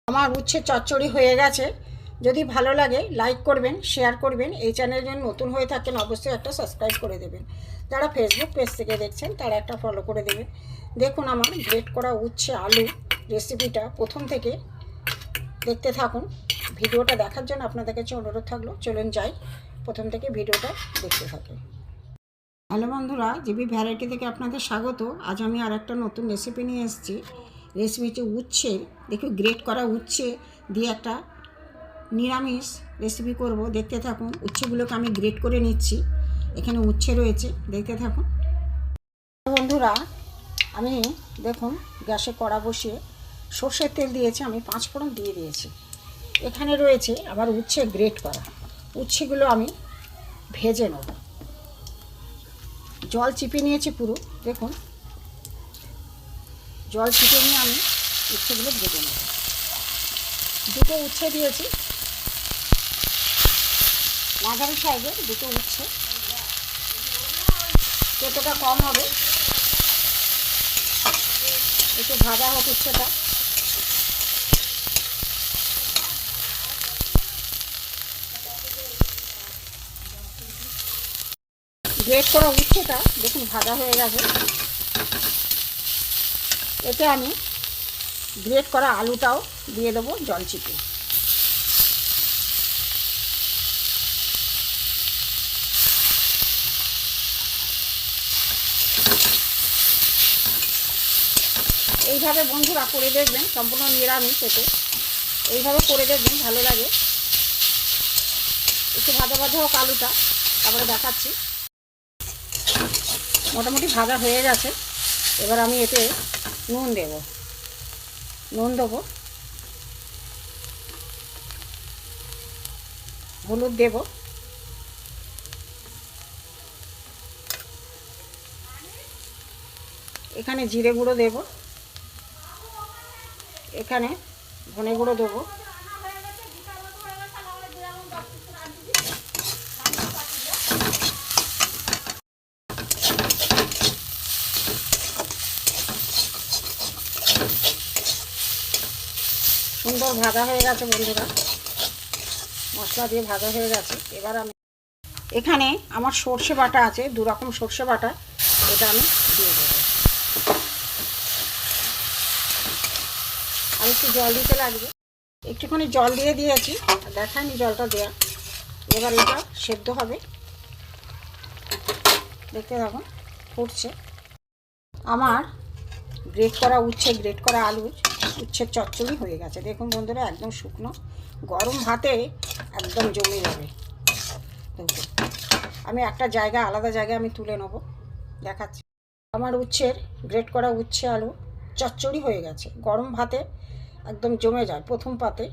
আমার উচ্ছে চচ্চড়ি হয়ে গেছে। যদি ভালো লাগে লাইক করবেন, শেয়ার করবেন। এই চ্যানেলে যদি নতুন হয়ে থাকেন অবশ্যই একটা সাবস্ক্রাইব করে দেবেন। যারা ফেসবুক পেজ থেকে দেখছেন তারা একটা ফলো করে দেবেন। দেখুন আমার গ্রেট করা উচ্ছে আলু রেসিপিটা প্রথম থেকে দেখতে থাকুন। ভিডিওটা দেখার জন্য আপনাদের কাছে অনুরোধ থাকলো, চলুন যাই প্রথম থেকে ভিডিওটা দেখতে থাকুন। হ্যালো বন্ধুরা, জিবি ভ্যারাইটি থেকে আপনাদের স্বাগত। আজ আমি আর একটা নতুন রেসিপি নিয়ে এসেছি। রেসিপি হচ্ছে উচ্ছে। দেখুন গ্রেট করা উচ্ছে দিয়ে একটা নিরামিষ রেসিপি করব। দেখতে থাকুন। উচ্ছেগুলোকে আমি গ্রেট করে নিচ্ছি। এখানে উচ্ছে রয়েছে, দেখতে থাকুন বন্ধুরা। আমি দেখুন গ্যাসে কড়া বসিয়ে সর্ষের তেল দিয়েছি, আমি 5 ফোড়ন দিয়ে দিয়েছি। এখানে রয়েছে আবার উচ্ছে গ্রেট করা। উচ্ছেগুলো আমি ভেজে নেব। জল চিপে নিয়েছি পুরো, দেখুন জল চিপে নিয়ে আমি উচ্ছেগুলো ভেজে নেব। দুটো উচ্ছে দিয়েছি, মাঝারি সাইজের দুটো উচ্ছে। তেতোটা কম হবে, একটু ভাজা হোক উচ্ছেটা। গ্রেট করা উচ্ছেটা দেখুন ভাজা হয়ে গেছে। এতে আমি গ্রেট করা আলুটাও দিয়ে দেবো জল চিপে। এইভাবে বন্ধুরা করে দেখবেন, সম্পূর্ণ নিরামিষ এতে এইভাবে করে দেখবেন, ভালো লাগে। একটু ভাজা ভাজা হোক আলুটা, তারপরে দেখাচ্ছি। মোটামুটি ভাজা হয়ে গেছে। এবার আমি এতে নুন দেবো, হলুদ দেব, এখানে জিরে গুঁড়ো দেব, এখানে ধনে গুঁড়ো দেবো, সুন্দর ভাজা হয়ে গেছে বন্ধুরা, মশলা দিয়ে ভাজা হয়ে গেছে। এবার আমি এখানে আমার সর্ষে বাটা আছে, 2 রকম সর্ষে বাটা, এটা আমি দিয়ে দেবো। আর একটু জল দিতে লাগবে, একটুখানি জল দিয়ে দিয়েছি, দেখায়নি জলটা দেয়া। এবার এটা সেদ্ধ হবে, দেখতে থাকুন ফুটছে। আমার গ্রেট করা উচ্ছে, গ্রেট করা আলু, উচ্ছের চচ্চড়ি হয়ে গেছে। দেখুন বন্ধুরা, একদম শুকনো, গরম ভাতে একদম জমে যাবে। আমি একটা জায়গা, আলাদা জায়গায় আমি তুলে নেব, দেখাচ্ছি। আমার উচ্ছের গ্রেট করা উচ্ছে আলু চচ্চড়ি হয়ে গেছে, গরম ভাতে একদম জমে যায় প্রথম পাতে।